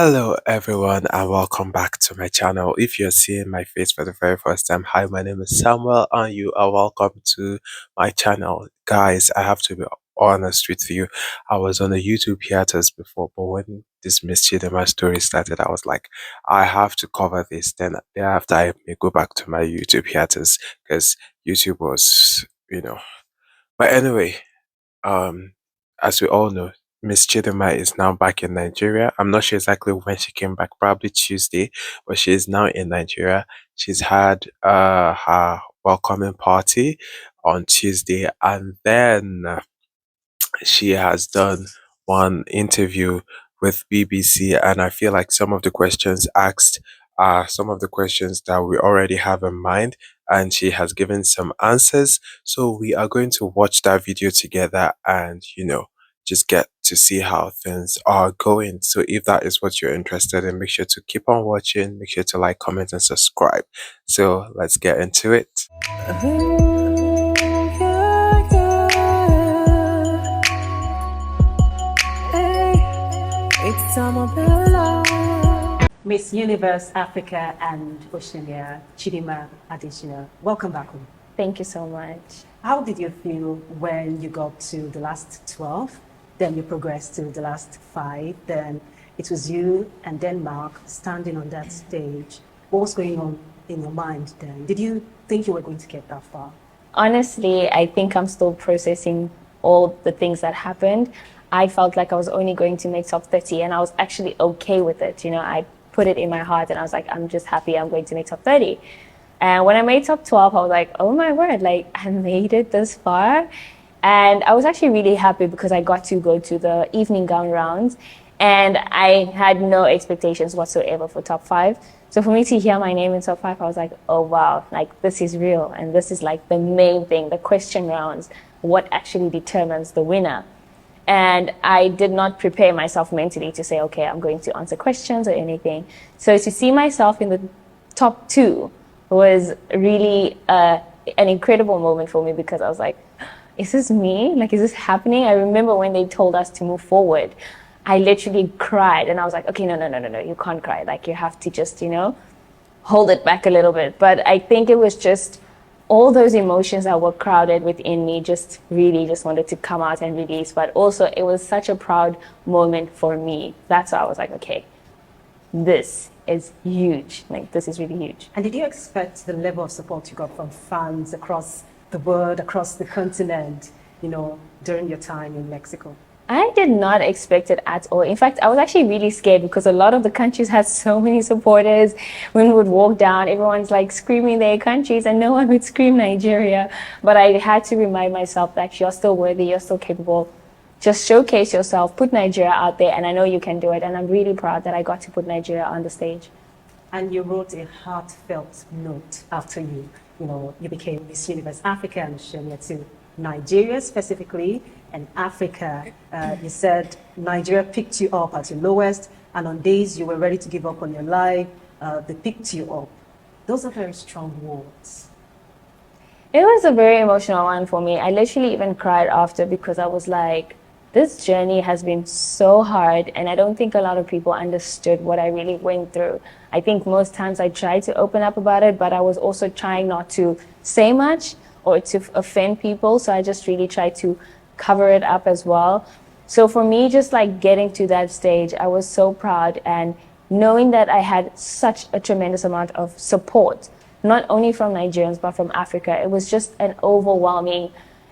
Hello everyone and welcome back to my channel. If you're seeing my face for the very first time, hi, my name is Samuel and you are welcome to my channel. Guys, I have to be honest with you. I was on a YouTube hiatus before, but when this Miss Chidimma story started, I was like, I have to cover this. Then thereafter, I may go back to my YouTube hiatus because YouTube was, But anyway, um, as we all know, Miss Chidima is now back in Nigeria. I'm not sure exactly when she came back, probably Tuesday, but she is now in Nigeria. She's had her welcoming party on Tuesday, and then she has done one interview with BBC, and I feel like some of the questions asked are some of the questions that we already have in mind, and she has given some answers. So we are going to watch that video together and, just get to see how things are going. So if that is what you're interested in, make sure to keep on watching, make sure to like, comment, and subscribe. So let's get into it. Miss Universe Africa and Oceania, Chidimma Adetshina. Welcome back home. Thank you so much. How did you feel when you got to the last 12, then you progressed to the last 5, then it was you and Denmark standing on that stage? What was going on in your mind then? Did you think you were going to get that far? Honestly, I think I'm still processing all the things that happened. I felt like I was only going to make top 30 and I was actually okay with it. I put it in my heart and I was like, I'm just happy I'm going to make top 30. And when I made top 12, I was like, oh my word, like I made it this far. And I was actually really happy because I got to go to the evening gown rounds and I had no expectations whatsoever for top 5. So for me to hear my name in top 5, I was like, oh wow, like this is real. And this is like the main thing, the question rounds, what actually determines the winner. And I did not prepare myself mentally to say, okay, I'm going to answer questions or anything. So to see myself in the top 2 was really an incredible moment for me because I was like, is this me? Like, is this happening? I remember when they told us to move forward, I literally cried and I was like, okay, no, you can't cry. Like, you have to just, hold it back a little bit. But I think it was just all those emotions that were crowded within me just really just wanted to come out and release. But also it was such a proud moment for me. That's why I was like, okay, this is huge. Like, this is really huge. And did you expect the level of support you got from fans across the world, across the continent, during your time in Mexico? I did not expect it at all. In fact, I was actually really scared because a lot of the countries had so many supporters. When we would walk down, everyone's like screaming their countries and no one would scream Nigeria. But I had to remind myself that you're still worthy, you're still capable. Just showcase yourself, put Nigeria out there, and I know you can do it. And I'm really proud that I got to put Nigeria on the stage. And you wrote a heartfelt note after you became Miss Universe Africa and Oceania to Nigeria specifically and Africa. You said Nigeria picked you up at your lowest, and on days you were ready to give up on your life, they picked you up. Those are very strong words. It was a very emotional one for me. I literally even cried after because I was like, this journey has been so hard and I don't think a lot of people understood what I really went through. I think most times I tried to open up about it, but I was also trying not to say much or to offend people. So I just really tried to cover it up as well. So for me, just like getting to that stage, I was so proud, and knowing that I had such a tremendous amount of support, not only from Nigerians, but from Africa. It was just an overwhelming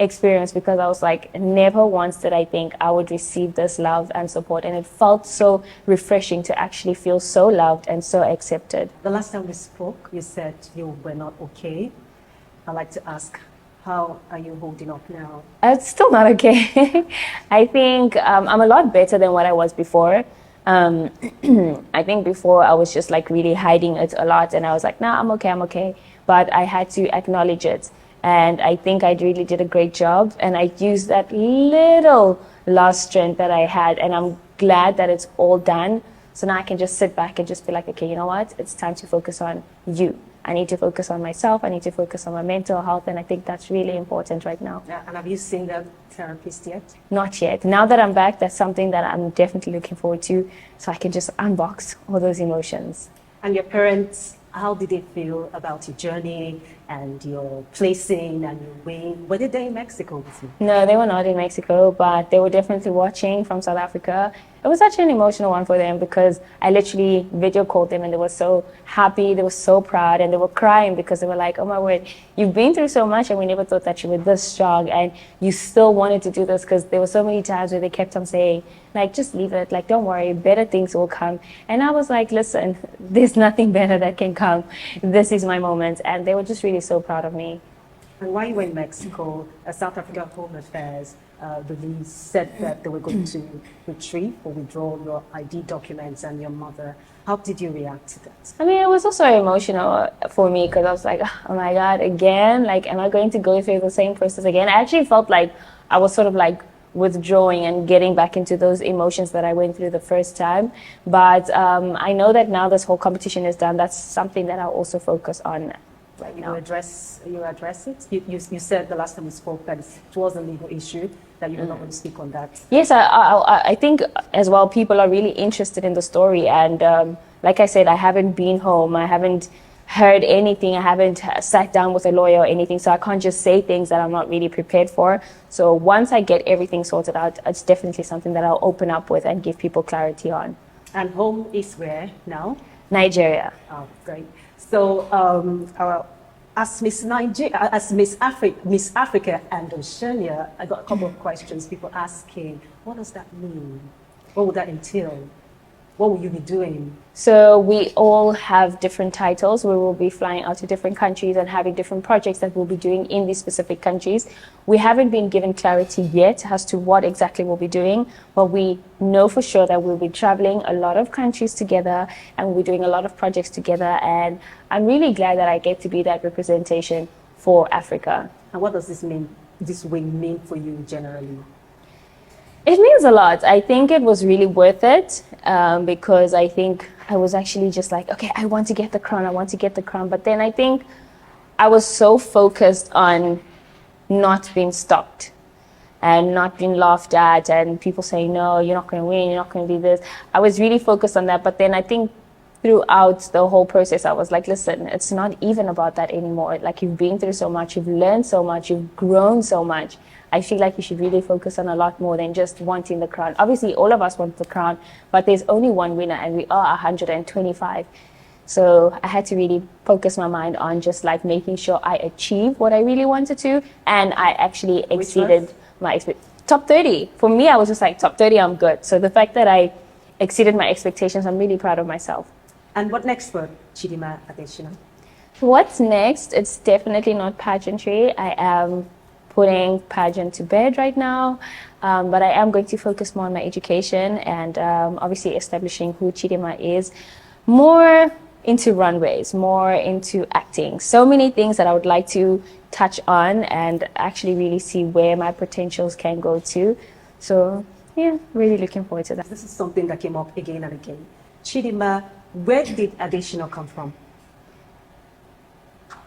experience because I was like, never once did I think I would receive this love and support. And it felt so refreshing to actually feel so loved and so accepted. The last time we spoke, you said you were not okay. I'd like to ask, how are you holding up now? It's still not okay. I think I'm a lot better than what I was before. I think before I was just like really hiding it a lot and I was like, nah, I'm okay. But I had to acknowledge it. And I think I really did a great job. And I used that little lost strength that I had. And I'm glad that it's all done. So now I can just sit back and just be like, okay, you know what? It's time to focus on you. I need to focus on myself. I need to focus on my mental health. And I think that's really important right now. Yeah, and have you seen the therapist yet? Not yet. Now that I'm back, that's something that I'm definitely looking forward to, so I can just unbox all those emotions. And your parents, how did they feel about your journey and your placing and your win? Were they there in Mexico with you? No, they were not in Mexico, but they were definitely watching from South Africa. It was such an emotional one for them because I literally video called them and they were so happy, they were so proud, and they were crying because they were like, oh my word, you've been through so much and we never thought that you were this strong and you still wanted to do this, because there were so many times where they kept on saying, like, just leave it, like, don't worry, better things will come. And I was like, listen, there's nothing better that can come. This is my moment. And they were just really so proud of me. And while you were in Mexico, South Africa Home Affairs released said that they were going to retrieve or withdraw your ID documents and your mother. How did you react to that? I mean, it was also emotional for me because I was like, oh my God, again? Like, am I going to go through the same process again? I actually felt like I was sort of like withdrawing and getting back into those emotions that I went through the first time. But I know that now this whole competition is done, that's something that I'll also focus on right now. You address it? You said the last time we spoke that it was a legal issue, that you were not going to speak on that. Yes, I think as well people are really interested in the story. And like I said, I haven't been home. I haven't heard anything. I haven't sat down with a lawyer or anything. So I can't just say things that I'm not really prepared for. So once I get everything sorted out, it's definitely something that I'll open up with and give people clarity on. And home is where now? Nigeria. Oh, great. So, as Miss Nigeria, as Miss Africa and Oceania, I got a couple of questions. People asking, what does that mean? What would that entail? What will you be doing? So we all have different titles. We will be flying out to different countries and having different projects that we'll be doing in these specific countries. We haven't been given clarity yet as to what exactly we'll be doing, but we know for sure that we'll be traveling a lot of countries together and we'll be doing a lot of projects together. And I'm really glad that I get to be that representation for Africa. And what does this mean? This win mean for you generally? It means a lot. I think it was really worth it because I think I was actually just like, okay, I want to get the crown, I want to get the crown. But then I think I was so focused on not being stopped and not being laughed at and people saying, no, you're not going to win, you're not going to do this. I was really focused on that. But then I think throughout the whole process, I was like, listen, it's not even about that anymore. Like, you've been through so much, you've learned so much, you've grown so much. I feel like you should really focus on a lot more than just wanting the crown. Obviously, all of us want the crown, but there's only one winner and we are 125. So I had to really focus my mind on just like making sure I achieved what I really wanted to. And I actually exceeded my top 30. For me, I was just like, top 30, I'm good. So the fact that I exceeded my expectations, I'm really proud of myself. And what next for Chidimma Adetshina? What's next? It's definitely not pageantry. I am putting pageant to bed right now, but I am going to focus more on my education and obviously establishing who Chidimma is, more into runways, more into acting. So many things that I would like to touch on and actually really see where my potentials can go to. So yeah, really looking forward to that. This is something that came up again and again. Chidimma, where did Adetshina come from?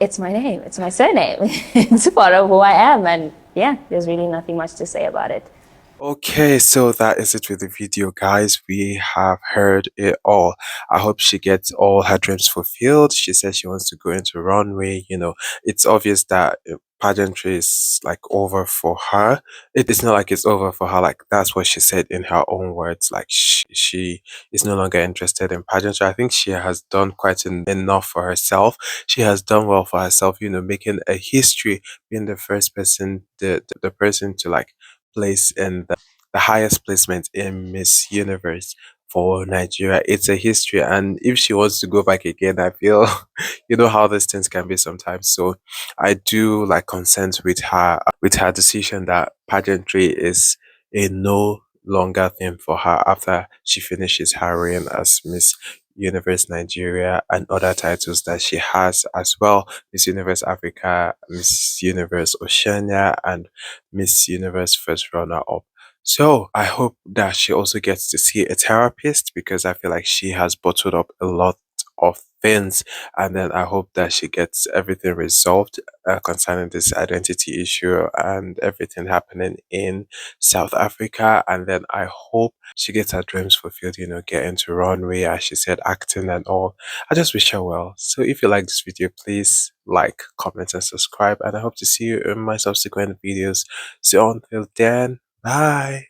It's my name. It's my surname. It's part of who I am. And yeah, there's really nothing much to say about it. Okay, so that is it with the video, guys. We have heard it all. I hope she gets all her dreams fulfilled. She says she wants to go into runway. It's obvious that pageantry is like over for her. It's not like it's over for her. Like, that's what she said in her own words. Like, she is no longer interested in pageantry. I think she has done quite enough for herself. She has done well for herself, making a history, being the first person, the person to like place in the highest placement in Miss Universe for Nigeria. It's a history, and if she wants to go back again, I feel you know how these things can be sometimes. So I do like consent with her decision that pageantry is a no longer thing for her after she finishes her reign as Miss Universe Nigeria and other titles that she has as well: Miss Universe Africa, Miss Universe Oceania, and Miss Universe first runner up. So I hope that she also gets to see a therapist, because I feel like she has bottled up a lot of things. And then I hope that she gets everything resolved concerning this identity issue and everything happening in South Africa. And then I hope she gets her dreams fulfilled, you know, getting to runway, as she said, acting and all. I just wish her well. So if you like this video, please like, comment, and subscribe. And I hope to see you in my subsequent videos. So until then, bye.